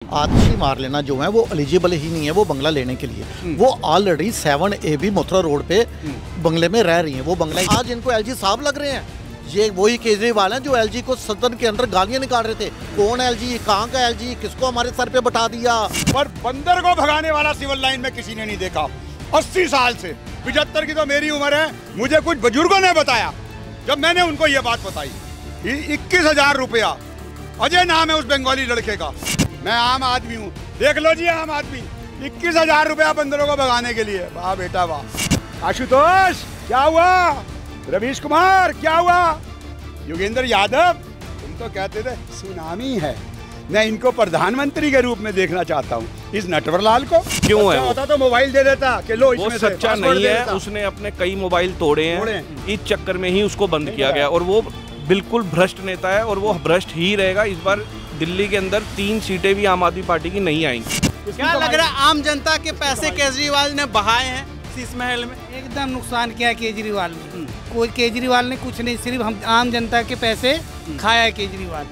आतिशी मार लेना जो है वो एलिजिबल ही नहीं है वो बंगला लेने के लिए। वो ऑलरेडी 7AB मथुरा रोड पे बंगले में रह रही हैं। वो बंगला आज इनको एलजी साहब लग रहे हैं। ये वही केजरीवाल हैं जो एलजी को सदन के अंदर गालियां निकाल रहे थे। कौन एलजी, कहाँ का एलजी, किसको हमारे सर पे बैठा दिया। पर बंदर को भगाने वाला सिविल लाइन में किसी ने नहीं देखा 80 साल से। 75 की तो मेरी उम्र है। मुझे कुछ बुजुर्गों ने बताया जब मैंने उनको ये बात बताई। 21,000 रुपया अजय नाम है उस बंगाली लड़के का। मैं आम आदमी हूँ, देख लो जी आम आदमी। 21,000 रुपया बंदरों को भगाने के लिए। वाह बेटा वाह। आशुतोष क्या हुआ? रवीश कुमार क्या हुआ? योगेंद्र यादव तुम तो कहते थे सुनामी है। मैं इनको प्रधानमंत्री के रूप में देखना चाहता हूँ। इस नटवरलाल को क्यों है होता तो मोबाइल दे देता कि लो इसमें वो सच्चा नहीं है। उसने अपने कई मोबाइल तोड़े हैं। इस चक्कर में ही उसको बंद किया गया और वो बिल्कुल भ्रष्ट नेता है और वो भ्रष्ट ही रहेगा। इस बार दिल्ली के अंदर 3 सीटें भी आम आदमी पार्टी की नहीं आएंगी। क्या लग रहा है आम जनता के पैसे केजरीवाल ने बहाए हैं शीश महल में? एकदम नुकसान किया केजरीवाल ने। कोई केजरीवाल ने कुछ नहीं, सिर्फ हम आम जनता के पैसे खाया है केजरीवाल।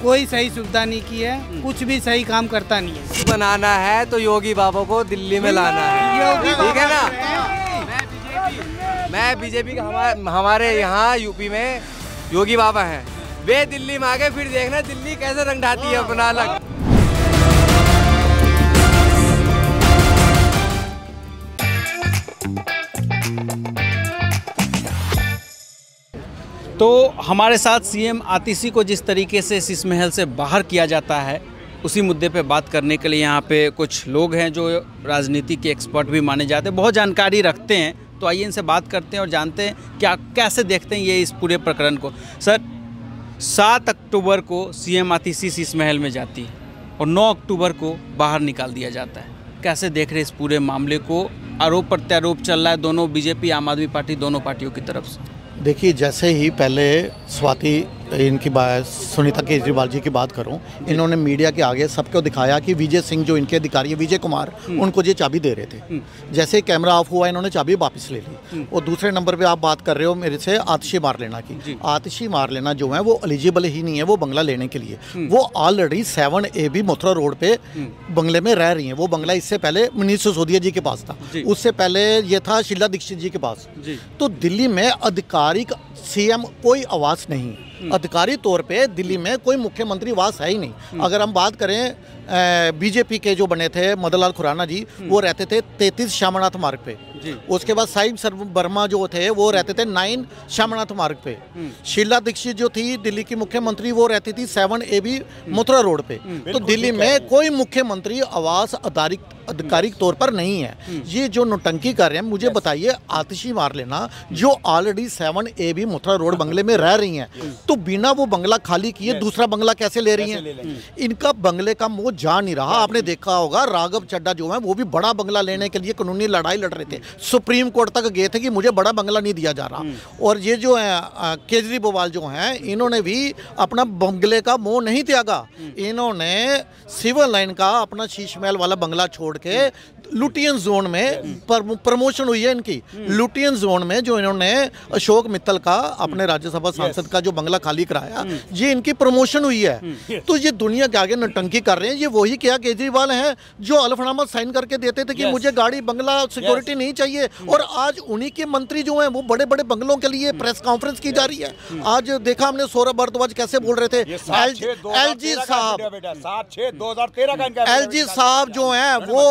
कोई सही सुविधा नहीं की है, कुछ भी सही काम करता नहीं है। बनाना है तो योगी बाबा को दिल्ली में लाना है, ठीक है ना। मैं बीजेपी का, हमारे यहाँ यूपी में योगी बाबा हैं। वे दिल्ली में आ गए, फिर देखना दिल्ली कैसे रंग ढाती है अपना अलग। तो हमारे साथ सीएम आतिशी को जिस तरीके से शीश महल से बाहर किया जाता है, उसी मुद्दे पे बात करने के लिए यहाँ पे कुछ लोग हैं जो राजनीति के एक्सपर्ट भी माने जाते हैं, बहुत जानकारी रखते हैं। तो आइए इनसे बात करते हैं और जानते हैं क्या कैसे देखते हैं ये इस पूरे प्रकरण को। सर, 7 अक्टूबर को सीएम आतिशी शीश महल में जाती है और 9 अक्टूबर को बाहर निकाल दिया जाता है। कैसे देख रहे हैं इस पूरे मामले को? आरोप प्रत्यारोप चल रहा है दोनों, बीजेपी आम आदमी पार्टी दोनों पार्टियों की तरफ से। देखिए, जैसे ही पहले स्वाति इनकी सुनीता केजरीवाल जी की बात करूं, इन्होंने मीडिया के आगे सबको दिखाया कि विजय सिंह जो इनके अधिकारी है, विजय कुमार, उनको ये चाबी दे रहे थे। जैसे ही कैमरा ऑफ हुआ इन्होंने चाबी वापस ले ली। और दूसरे नंबर पे आप बात कर रहे हो मेरे से आतिशी मार लेना की। आतिशी मार लेना जो है वो एलिजिबल ही नहीं है वो बंगला लेने के लिए। वो ऑलरेडी 7AB मथुरा रोड पे बंगले में रह रही है। वो बंगला इससे पहले मनीष सिसोदिया जी के पास था, उससे पहले ये था शीला दीक्षित जी के पास। तो दिल्ली में आधिकारिक सीएम कोई आवास नहीं, आधिकारिक तौर पे दिल्ली में कोई मुख्यमंत्री आवास है ही नहीं। अगर हम बात करें बीजेपी के जो बने थे मदनलाल खुराना जी, वो रहते थे 33 श्यामनाथ मार्ग पे। उसके बाद साहिब वर्मा जो थे वो रहते थे 9 श्यामनाथ मार्ग पे। शीला दीक्षित जो थी दिल्ली की मुख्यमंत्री, वो रहती थी 7AB मथुरा रोड पे। तो दिल्ली में कोई मुख्यमंत्री आवास आधिकारिक तौर पर नहीं है। ये जो नौटंकी कर रहे हैं, मुझे बताइए, आतिशी मार लेना जो ऑलरेडी 7AB मथुरा रोड बंगले में रह रही हैं, तो बिना वो बंगला खाली किए दूसरा बंगला कैसे ले रही हैं? इनका बंगले का मोह जा नहीं रहा। आपने देखा होगा राघव चड्ढा जो है वो भी बड़ा बंगला लेने के लिए कानूनी लड़ाई लड़ रहे थे, सुप्रीम कोर्ट तक गए थे कि मुझे बड़ा बंगला नहीं दिया जा रहा। और ये जो है केजरीवाल जो हैं, इन्होंने भी अपना बंगले का मोह नहीं त्यागा। इन्होंने सिविल लाइन का अपना शीश महल वाला बंगला छोड़ के लुटियन जोन में प्रमोशन हुई है इनकी। लुटियन जोन में जो इन्होंने अशोक मित्तल का, अपने राज्यसभा सांसद का जो बंगला खाली कराया, ये इनकी प्रमोशन हुई है। तो ये दुनिया के आगे नौटंकी कर रहे हैं। ये वही क्या केजरीवाल हैं जो अलफनामा साइन करके देते थे कि मुझे गाड़ी बंगला सिक्योरिटी नहीं चाहिए, और आज उन्हीं के मंत्री जो हैं वो बड़े बड़े बंगलों के लिए प्रेस कॉन्फ्रेंस की जा रही है। आज देखा हमने सौरभ भारद्वाज कैसे बोल रहे थे। एलजी साहब, एलजी साहब जो हैं वो,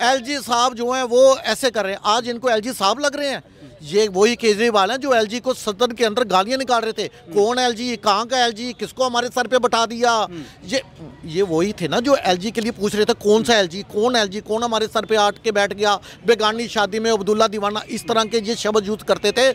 एलजी साहब जो हैं वो ऐसे कर रहे हैं। आज इनको एलजी साहब लग रहे हैं। ये वही केजरीवाल हैं जो एलजी को सदन के अंदर गालियां निकाल रहे थे। कौन एलजी, कहाँ का एलजी, किसको हमारे सर पे बैठा दिया। ये वही थे ना जो एलजी के लिए पूछ रहे थे कौन सा एलजी, कौन एलजी, कौन हमारे सर पे आट के बैठ गया, बेगानी शादी में अब्दुल्ला दीवाना, इस तरह के ये शब्द यूज करते थे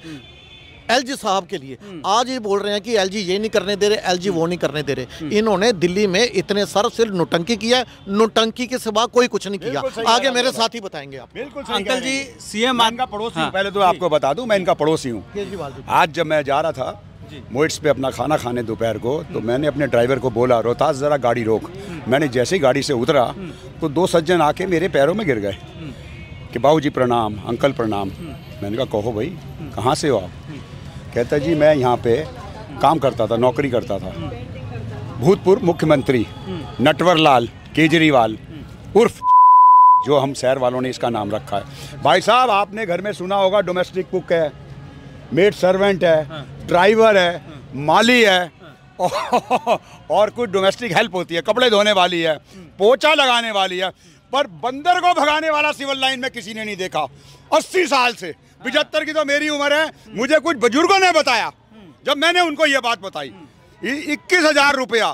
एलजी साहब के लिए। आज ये बोल रहे हैं कि एलजी ये नहीं करने दे रहे, एलजी वो नहीं करने दे रहे। इन्होंने दिल्ली में इतने सिर्फ नौटंकी किया है, नौटंकी के सिवा कोई कुछ नहीं किया। आगे मेरे साथी बताएंगे आप। बिल्कुल अंकल जी, सीएम इनका पड़ोसी हूँ। पहले तो आपको बता दूं मैं इनका पड़ोसी हूँ। आज जब मैं जा रहा था मोइट्स पे अपना खाना खाने दोपहर को, तो मैंने अपने ड्राइवर को बोला, रोहतास जरा गाड़ी रोक। मैंने जैसे ही गाड़ी से उतरा तो 2 सज्जन आके मेरे पैरों में गिर गए कि बाबूजी प्रणाम, अंकल प्रणाम। मैंने कहा कहो भाई कहाँ से हो आप? कहता जी मैं यहाँ पे काम करता था, नौकरी करता था। भूतपूर्व मुख्यमंत्री नटवरलाल केजरीवाल उर्फ जो हम शहर वालों ने इसका नाम रखा है। भाई साहब, आपने घर में सुना होगा डोमेस्टिक कुक है, मेड सर्वेंट है, ड्राइवर है, माली है और कुछ डोमेस्टिक हेल्प होती है, कपड़े धोने वाली है, पोछा लगाने वाली है, पर बंदर को भगाने वाला सिविल लाइन में किसी ने नहीं देखा 80 साल से। 75 की तो मेरी उम्र है, मुझे कुछ बुजुर्गों ने बताया, जब मैंने उनको ये बात बताई। 21,000 रुपया,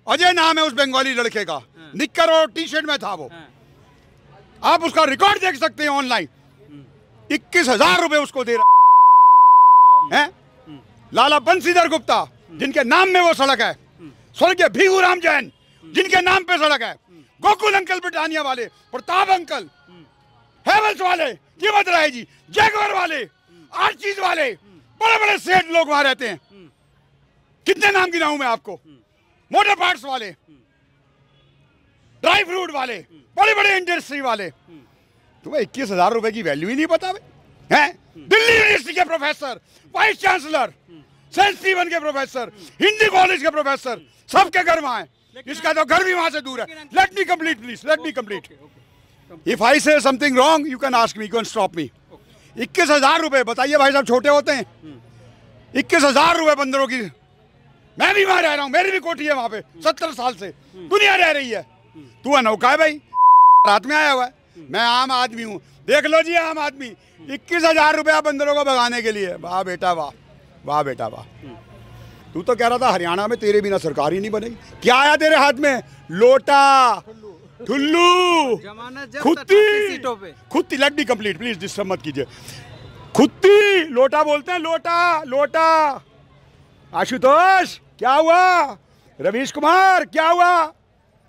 अजय नाम है उस बंगाली लड़के का, निक्कर और टी शर्ट में था वो, आप उसका रिकॉर्ड देख सकते हैं ऑनलाइन। 21,000 रुपए उसको दे रहा है। लाला बंसीधर गुप्ता जिनके नाम में वो सड़क है, स्वर्गीय भीखूराम जैन जिनके नाम पे सड़क है, गोकुल अंकल ब्रिटानिया वाले, प्रताप अंकल, हेवल्स वाले, कीमत राय जी, जैगवर वाले, आर्चीज वाले, बड़े बड़े सेठ लोग वहां रहते हैं। कितने नाम गिनाऊं मैं आपको? मोटर पार्ट्स वाले, ड्राई फ्रूट वाले, बड़े बड़े इंडस्ट्री वाले। तुम्हें 21,000 रुपए की वैल्यू ही नहीं पता है? दिल्ली यूनिवर्सिटी के professor, vice chancellor, saint Stephen के प्रोफेसर, हिंदी कॉलेज के प्रोफेसर, सबके घर वहां है। इसका तो घर भी वहां से दूर है। Late me complete please, late me complete. If I से something wrong you can ask me, you can stop me. 21,000 रुपए, बताइए भाई साहब, छोटे होते हैं? 21,000 रुपए बंदरों की। मैं भी वहां रह रहा हूं, मेरी भी कोठी है वहां पे, 70 साल से दुनिया रह रही है। तू अनोखा है भाई, रात में आया हुआ है, मैं आम आदमी हूँ। देख लो जी, आम आदमी 21,000 रुपया बंदरों को भगाने के लिए। वाह बेटा वाह, वाह बेटा वाह। तू तो कह रहा था हरियाणा में तेरे बिना सरकार ही नहीं बनेगी। क्या आया तेरे हाथ में? लोटा, ठुल्लू, खुत्ती, खुत्ती। Let me complete please, disturb मत कीजिए। खुत्ती, लोटा बोलते हैं, लोटा, लोटा। आशुतोष क्या हुआ? रवीश कुमार क्या हुआ?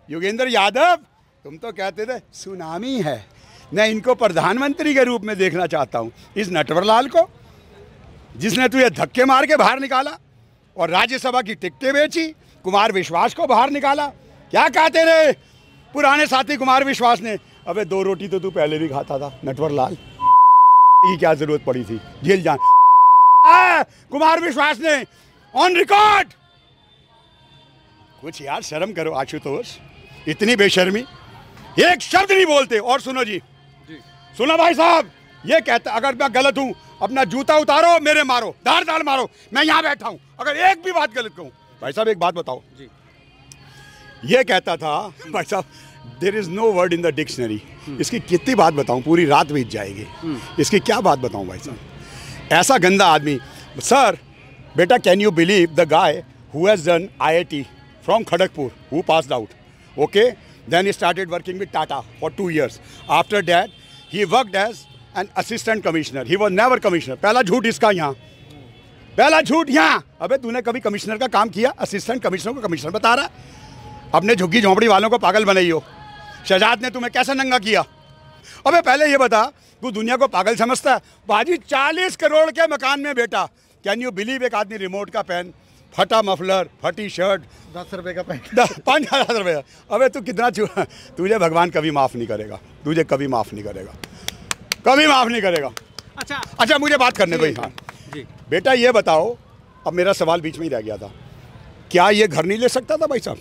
योगेंद्र यादव, तुम तो कहते थे सुनामी है। मैं इनको प्रधानमंत्री के रूप में देखना चाहता हूँ, इस नटवरलाल को, जिसने तुझे धक्के मार के बाहर निकाला और राज्यसभा की टिकटें बेची, कुमार विश्वास को बाहर निकाला। क्या कहते रे पुराने साथी कुमार विश्वास ने? अबे 2 रोटी तो तू पहले भी खाता था नटवरलाल, की क्या जरूरत पड़ी थी जेल जान? कुमार विश्वास ने ऑन रिकॉर्ड। कुछ यार शर्म करो आशुतोष, इतनी बेशर्मी, एक शब्द नहीं बोलते। और सुनो जी, सुनो भाई साहब, ये कहता अगर मैं गलत हूं अपना जूता उतारो, मेरे मारो, धार धार मारो, मैं यहां बैठा हूं। अगर एक भी बात गलत कहूं, भाई साहब एक बात बताओ जी। ये कहता था भाई साहब, there is no word in the dictionary. इसकी कितनी बात बताऊं, पूरी रात बीत जाएगी। इसकी क्या बात बताऊं भाई साहब, ऐसा गंदा आदमी। सर बेटा, can you believe the guy who has done IIT from Kharagpur, who passed out, okay? Then he started working with Tata for 2 years. After that, he worked as an assistant commissioner. He was never commissioner. पहला झूठ इसका यहाँ, पहला झूठ यहाँ। अबे तूने कभी कमिश्नर का काम किया? असिस्टेंट कमिश्नर को कमिश्नर बता रहा है। अपने झुग्गी झोंपड़ी वालों को पागल बनाई हो। शहजाद ने तुम्हें कैसे नंगा किया? अबे पहले ये बता, तू दुनिया को पागल समझता है? बाजी 40 करोड़ के मकान में बेटा, कैन यू बिलीव एक आदमी रिमोट का पेन, फटा मफलर, फटी शर्ट, 10 रुपए का पेन, 5,000 रुपये। अबे तू कितना तुझे भगवान कभी माफ़ नहीं करेगा, तुझे कभी माफ़ नहीं करेगा, कभी माफ़ नहीं करेगा। अच्छा मुझे बात करने दो। हाँ बेटा ये बताओ, अब मेरा सवाल बीच में ही रह गया था, क्या ये घर नहीं ले सकता था भाई साहब?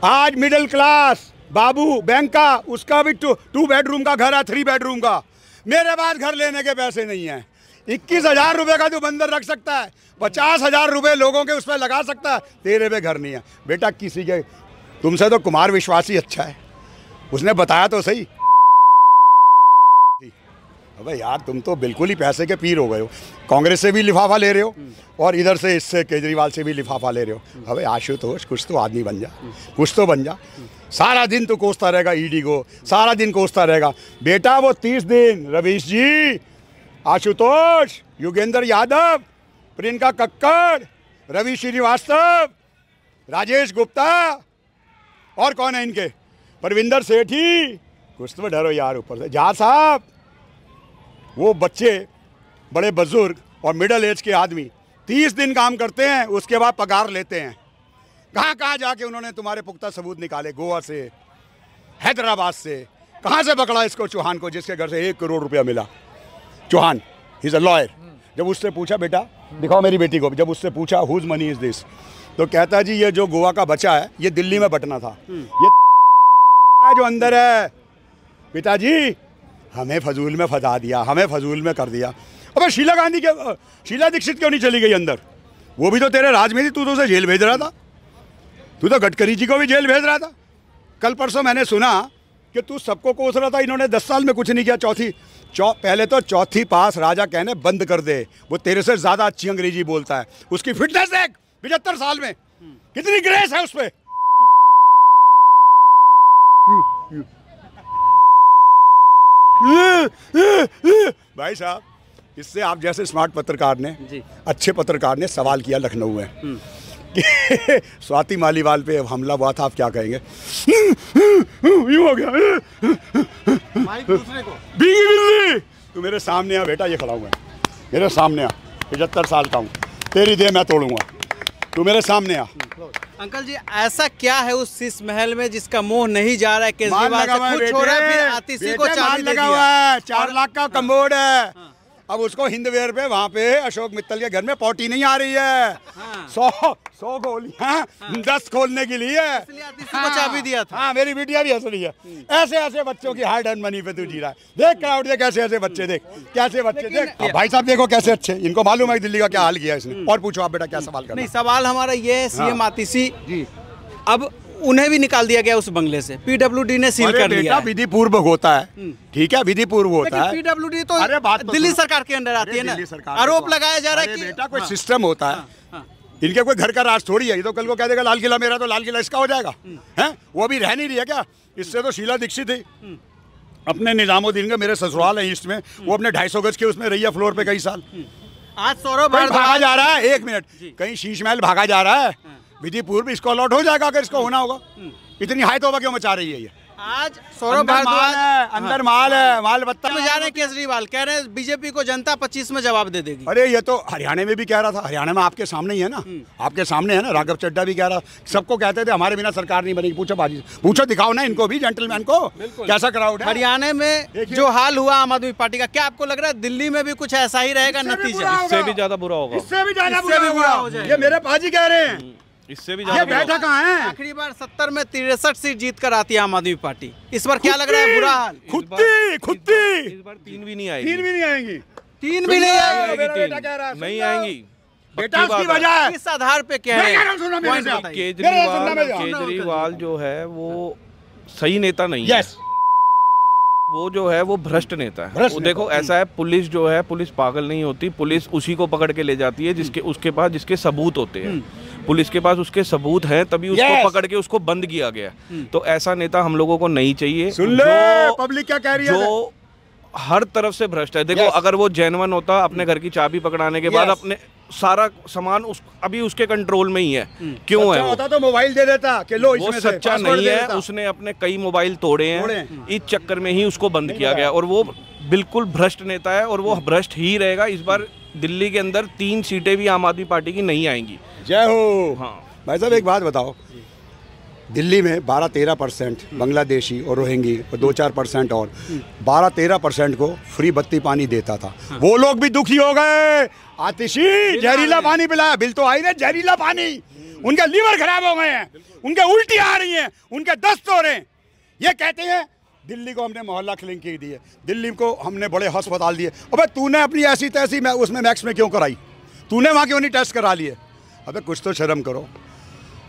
आज मिडिल क्लास बाबू बैंक का, उसका भी 2 बेडरूम का घर है, 3 बेडरूम का। मेरे पास घर लेने के पैसे नहीं है। 21,000 रुपये का तो बंदर रख सकता है, 50,000 रुपये लोगों के उसमें लगा सकता है, तेरे पे घर नहीं है बेटा किसी के। तुमसे तो कुमार विश्वास ही अच्छा है, उसने बताया तो सही। अबे यार तुम तो बिल्कुल ही पैसे के पीर हो गए हो। कांग्रेस से भी लिफाफा ले रहे हो और इधर से इससे केजरीवाल से भी लिफाफा ले रहे हो। अबे आशुतोष कुछ तो आदमी बन जा, कुछ तो बन जा। सारा दिन तो कोसता रहेगा ईडी को, सारा दिन कोसता रहेगा बेटा। वो 30 दिन रवीश जी, आशुतोष, योगेंद्र यादव, प्रियंका कक्कड़, रवि श्रीवास्तव, राजेश गुप्ता और कौन है इनके, परविंदर सेठी, कुछ तो डरो यार ऊपर से। जहाँ साहब वो बच्चे, बड़े बुजुर्ग और मिडिल एज के आदमी 30 दिन काम करते हैं, उसके बाद पगार लेते हैं। कहाँ कहाँ जाके उन्होंने तुम्हारे पुख्ता सबूत निकाले, गोवा से, हैदराबाद से। कहाँ से पकड़ा इसको, चौहान को, जिसके घर से 1 करोड़ रुपया मिला। Chauhan he is a lawyer. जब उससे पूछा बेटा दिखाओ मेरी बेटी को, जब उससे पूछा हुज मनी इज दिस, तो कहता जी ये जो गोवा का बच्चा है ये दिल्ली में बटना था, ये जो अंदर है। पिताजी हमें फजूल में फंसा दिया, हमें फजूल में कर दिया। अबे शीला दीक्षित क्यों नहीं चली गई अंदर? वो भी तो तेरे राज में थी, तू तो उसे जेल भेज रहा था। तू तो गडकरी जी को भी जेल भेज रहा था। कल परसों मैंने सुना कि तू सबको कोस रहा था, इन्होंने 10 साल में कुछ नहीं किया। पहले तो चौथी पास राजा कहने बंद कर दे, वो तेरे से ज़्यादा अच्छी अंग्रेजी बोलता है। उसकी फिटनेस देख 75 साल में, कितनी ग्रेस है उस पर। भाई साहब, इससे आप जैसे स्मार्ट पत्रकार ने, अच्छे पत्रकार ने सवाल किया लखनऊ में कि स्वाति मालीवाल पे हमला हुआ था, आप क्या कहेंगे? यूं हो गया। दूसरे को भीगी बिल्ली, तू मेरे सामने आ बेटा, ये खड़ा हुआ है मेरे सामने आ, 75 साल का हूँ, तेरी देह मैं तोड़ूंगा, तू मेरे सामने आ। अंकल जी, ऐसा क्या है उस शीश महल में जिसका मोह नहीं जा रहा है? केजरीवाल से खुद छोड़ा, फिर आतिशी को चाबी दे दिया। 4 लाख का कमोड है। अब उसको हिंदवेयर पे वहाँ पे अशोक मित्तल के घर में पॉटी नहीं आ रही है। 100 गोलियां 10 खोलने के लिए को चाबी दिया था। हाँ, मेरी बेटियां भी हंस रही है। ऐसे ऐसे बच्चों की हार्ड अर्न मनी पे तू जी रहा है। देख क्राउड देख, कैसे ऐसे बच्चे देख, कैसे बच्चे देख। भाई साहब देखो कैसे अच्छे, इनको मालूम है दिल्ली का क्या हाल किया इसने। और पूछो आप बेटा, क्या सवाल करना? नहीं, सवाल हमारा ये है, सीएम आतिशी अब उन्हें भी निकाल दिया गया उस बंगले से, पीडब्ल्यूडी ने सील कर लिया। विधि पूर्व होता है, ठीक है, विधि पूर्व होता है। पीडब्ल्यूडी तो दिल्ली सरकार के अंदर आती है ना। आरोप लगाया जा रहा है कि बेटा कोई सिस्टम होता है, इनके कोई घर का राज थोड़ी है। ये तो कल को कह देगा लाल किला मेरा, तो लाल किला इसका हो जाएगा। हैं, वो भी रह नहीं रही है क्या? इससे तो शीला दीक्षित थी अपने निजामुद्दीन का, मेरे ससुराल है ईस्ट में, वो अपने 250 गज के उसमें रही है फ्लोर पे कई साल। आज सौरभ भागा जा रहा है, 1 मिनट, कहीं शीश महल भागा जा रहा है, विधि पूर्व इसको अलॉट हो जाएगा अगर इसको होना होगा। इतनी हाई तोबा क्यों मचा रही है ये? आज सौरभ भारद्वाज अंदर माल है, माल बत्ता में जा रहे हैं। केजरीवाल कह रहे हैं बीजेपी को जनता 25 में जवाब दे देगी। अरे ये तो हरियाणा में भी कह रहा था, हरियाणा में आपके सामने ही है ना, आपके सामने है ना, राघव चड्ढा भी कह रहा, सबको कहते थे हमारे बिना सरकार नहीं बनेगी। पूछो बाजी, पूछो, दिखाओ ना इनको भी, जेंटलमैन को, कैसा क्राउड है। हरियाणा में जो हाल हुआ आम आदमी पार्टी का, क्या आपको लग रहा है दिल्ली में भी कुछ ऐसा ही रहेगा नतीजा? इससे भी ज्यादा बुरा होगा, इससे भी ज्यादा बुरा हो जाएगा। ये मेरे पाजी कह रहे हैं, इससे भी ज्यादा। बैठा कहाँ है? आखिरी बार 70 में 63 सीट जीत कर आती है आम आदमी पार्टी। इस बार क्या लग रहा है? बुरा हाल। खुद्दी इस बार 3 भी नहीं आएगी। 3 भी नहीं आएंगी। 3 भी नहीं आएगी। नहीं आएंगी। बेटा उसकी वजह किस आधार पे कह रहे हैं? केजरीवाल जो है वो सही नेता नहीं है। वो जो है वो भ्रष्ट नेता है। वो देखो ऐसा है, पुलिस जो है, पुलिस पागल नहीं होती, पुलिस उसी को पकड़ के ले जाती है उसके पास जिसके सबूत होते हैं। पुलिस के पास उसके सबूत हैं, तभी उसको पकड़ के उसको बंद किया गया। तो ऐसा नेता हम लोगों को नहीं चाहिए। सुन ले, पब्लिक क्या कह रही है? जो हर तरफ से भ्रष्ट है। देखो अगर वो जेन्युइन होता, अपने घर की चाबी पकड़ाने के बाद अपने सारा सामान अभी उसके कंट्रोल में ही है, क्यों है वो? होता तो मोबाइल दे देता कि लो, वो सच्चा नहीं है। उसने अपने कई मोबाइल तोड़े हैं, इस चक्कर में ही उसको बंद किया गया। और वो बिल्कुल भ्रष्ट नेता है और वो भ्रष्ट ही रहेगा। इस बार दिल्ली के अंदर 3 सीटें भी आम आदमी पार्टी की नहीं आएंगी। जय हो। हाँ भाई साहब, एक बात बताओ, दिल्ली में 12-13% बांग्लादेशी और रोहिंगी और 2-4% और 12-13% को फ्री बत्ती पानी देता था। वो लोग भी दुखी हो गए। आतिशी जहरीला पानी पिलाया, बिल तो आई ना, जहरीला पानी। उनके लीवर खराब हो गए हैं, उनके उल्टी आ रही हैं, उनके दस्त हो रहे हैं। ये कहते हैं दिल्ली को हमने मोहल्ला क्लिनिक दी है, दिल्ली को हमने बड़े अस्पताल दिए। अबे तूने अपनी ऐसी तैसी उसमें मैक्स में क्यों कराई? तूने वहाँ क्यों नहीं टेस्ट करा लिए? अबे कुछ तो शर्म करो।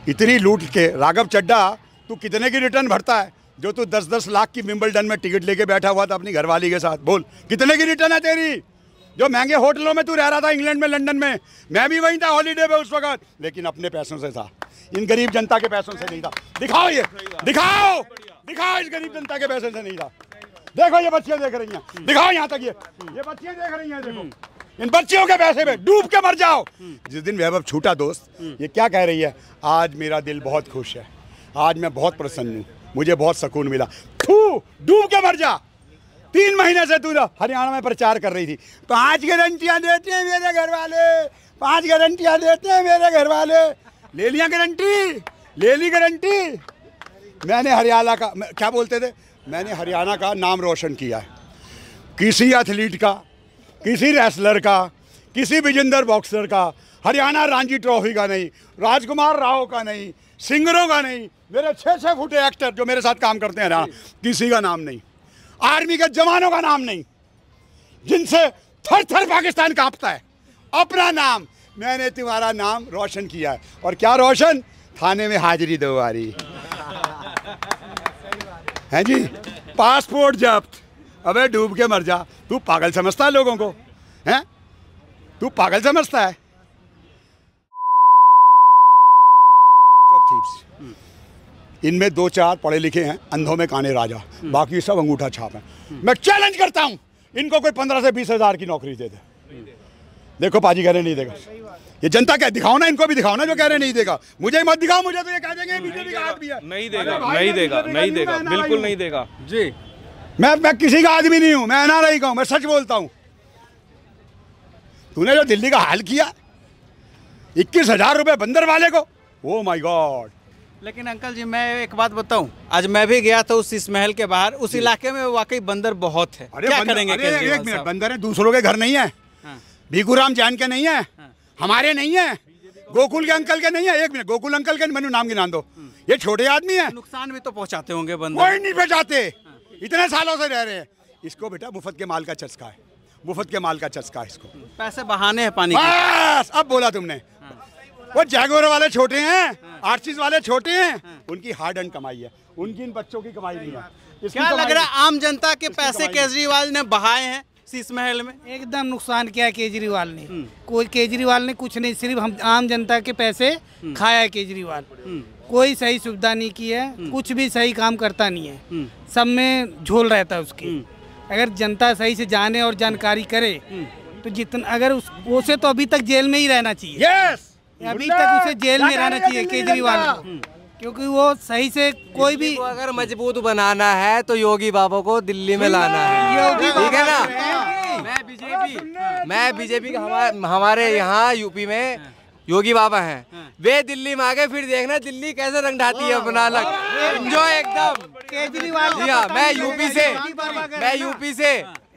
इतनी लूट के राघव चड्ढा, तू कितने की रिटर्न भरता है? जो तू 10-10 लाख की विंबलडन में टिकट लेके बैठा हुआ था अपनी घरवाली के साथ, बोल कितने की रिटर्न है तेरी? जो महंगे होटलों में तू रह रहा था इंग्लैंड में, लंदन में, मैं भी वहीं था हॉलीडे पे उस वक्त, लेकिन अपने पैसों से था, इन गरीब जनता के पैसों से नहीं था। दिखाओ ये, दिखाओ दिखाओ, इस गरीब जनता के पैसों से नहीं था। देखो ये बच्चियां देख रही हैं, दिखाओ यहाँ तक, ये बच्चियां देख रही हैं, देखो इन बच्चियों के पैसे में डूब के मर जाओ। जिस दिन वैभव छूटा दोस्त, ये क्या कह रही है? आज मेरा दिल बहुत खुश है, आज मैं बहुत प्रसन्न हूँ, मुझे बहुत सुकून मिला। डूब के मर जा। 3 महीने से तू हरियाणा में प्रचार कर रही थी, 5 गारंटियां देते हैं मेरे घर वाले, 5 गारंटियां देते हैं मेरे घर वाले। ले लिया गारंटी, ले ली गारंटी। मैंने हरियाणा का, क्या बोलते थे, मैंने हरियाणा का नाम रोशन किया है। किसी एथलीट का, किसी रेसलर का, किसी विजेंदर बॉक्सर का, हरियाणा रणजी ट्रॉफी का नहीं, राजकुमार राव का नहीं, सिंगरों का नहीं, मेरे 6-6 फुटे एक्टर जो मेरे साथ काम करते हैं, किसी का नाम नहीं, आर्मी के जवानों का नाम नहीं, जिनसे थर थर पाकिस्तान कांपता है। अपना नाम, मैंने तुम्हारा नाम रोशन किया है। और क्या रोशन? थाने में हाजिरी दो बारी है जी, पासपोर्ट जब्त। अबे डूब के मर जा। तू पागल समझता है लोगों को? हैं? तू पागल समझता है? इनमें 2-4 पढ़े लिखे हैं, अंधों में काने राजा, बाकी सब अंगूठा छाप है। मैं चैलेंज करता हूं, इनको कोई 15 से 20 हज़ार की नौकरी दे दे। देखो पाजी कह रहे नहीं देगा, ये जनता क्या, दिखाओ ना, इनको भी दिखाओ ना जो कह रहे नहीं देगा। मुझे मत दिखाओ, मुझे तो ये कह देंगे बीजेपी का आदमी है। नहीं देगा, नहीं देगा, नहीं देगा, बिल्कुल नहीं देगा जी। मैं किसी का आदमी नहीं हूं, मैं एनआरआई का हूं, मैं सच बोलता हूं। तूने जो दिल्ली का हाल किया, 21,000 रुपए बंदर वाले को, ओ माय गॉड। लेकिन अंकल जी मैं एक बात बताऊं, आज मैं भी गया था उस शीश महल के बाहर, उस इलाके में वाकई बंदर बहुत है। क्या करेंगे? एक मिनट, बंदर है, दूसरों के घर नहीं है। भीखूराम जैन के नहीं है, हमारे नहीं है, गोकुल के अंकल के नहीं है। एक मिनट, गोकुल अंकल के मैंने नाम गिना दो। ये छोटे आदमी है, नुकसान भी तो पहुंचाते होंगे बंदर। कोई नहीं पहुंचाते, इतने सालों से रह रहे हैं। इसको बेटा मुफ्त के माल का चस्का है, मुफ्त के माल का चस्का है इसको। पैसे बहाने हैं पानी बस अब बोला तुमने। वो जैगोर वाले छोटे हैं, आर्चिस वाले छोटे हैं, उनकी हार्ड एंड कमाई है, उनकी इन बच्चों की कमाई नहीं है। क्या लग रहा है आम जनता के पैसे केजरीवाल ने बहाए हैं शीश महल में? एकदम नुकसान किया केजरीवाल ने। कोई केजरीवाल ने कुछ नहीं, सिर्फ हम आम जनता के पैसे खाया है केजरीवाल। कोई सही सुविधा नहीं की है, कुछ भी सही काम करता नहीं है, सब में झोल रहता है उसकी। अगर जनता सही से जाने और जानकारी करे तो जितना, अगर उसे तो अभी तक जेल में ही रहना चाहिए। अभी तक उसे जेल में रहना चाहिए केजरीवाल को, क्योंकि वो सही से कोई भी अगर मजबूत बनाना है तो योगी बाबा को दिल्ली में लाना है, ठीक है ना। मैं बीजेपी का, हमारे यहाँ यूपी में योगी बाबा हैं, वे दिल्ली में आ गए, फिर देखना दिल्ली कैसे रंग ढाती है अपना अलग। एंजॉय एकदम केजरीवाल। जी हाँ, मैं यूपी से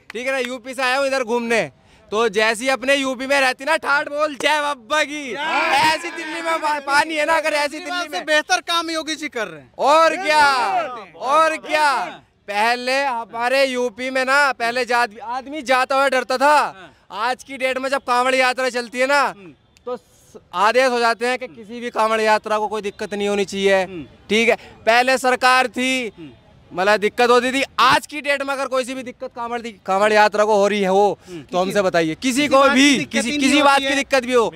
ठीक है ना, यूपी से आया हूँ इधर घूमने। तो जैसी अपने यूपी में रहती ना ठाट बोल जय बाबा की, ऐसी दिल्ली में पानी है ना, अगर ऐसी दिल्ली में बेहतर काम योगी जी कर रहे हैं। और क्या पहले हमारे यूपी में ना, पहले आदमी जाता हुआ डरता था। आज की डेट में जब कांवड़ यात्रा चलती है ना, तो आदेश हो जाते हैं कि किसी भी कांवड़ यात्रा को कोई दिक्कत नहीं होनी चाहिए, ठीक है। पहले सरकार थी, मतलब दिक्कत होती थी। आज की डेट में अगर कोई सी भी दिक्कत कांवड़ यात्रा को हो रही है हो, तो हमसे बताइए, किसी को भी किसी बात की दिक्कत भी हो,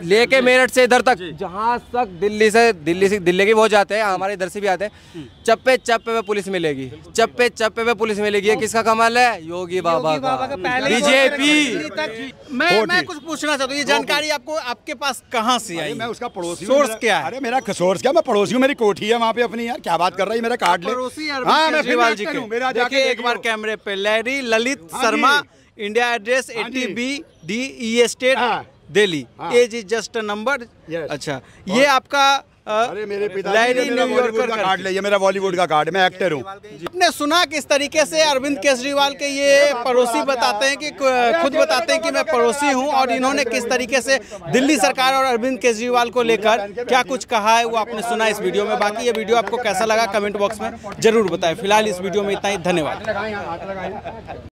लेके मेरठ से इधर तक, जहाँ तक दिल्ली के बहुत जाते हैं, हमारे इधर से भी आते हैं, चप्पे चप्पे पे पुलिस मिलेगी, चप्पे चप्पे पे पुलिस मिलेगी। ये किसका कमाल है? योगी बाबा का, बीजेपी। मैं कुछ पूछना चाहता हूँ, ये जानकारी आपको आपके पास कहाँ से आई? मैं उसका पड़ोसी, सोर्स क्या है? अरे मेरा सोर्स क्या, मैं पड़ोसी हूँ, मेरी कोठी है वहाँ पे अपनी। यार क्या बात कर रही है, मेरा कार्ड ले। हाँ, केजरीवाल जी के देखिए एक बार कैमरे पे, Larry Lalit Sharma, India address 80B DE state Delhi, age is just a number. अच्छा, ये आपका अरे मेरे पिता न्यूयॉर्क का कार्ड ले, ये मेरा बॉलीवुड का कार्ड, मैं एक्टर हूँ। आपने सुना किस तरीके से अरविंद केजरीवाल के ये पड़ोसी बताते हैं कि खुद बताते हैं कि मैं पड़ोसी हूं, और इन्होंने किस तरीके से दिल्ली सरकार और अरविंद केजरीवाल को लेकर क्या कुछ कहा है वो आपने सुना इस वीडियो में। बाकी ये वीडियो आपको कैसा लगा कमेंट बॉक्स में जरूर बताएं। फिलहाल इस वीडियो में इतना ही, धन्यवाद।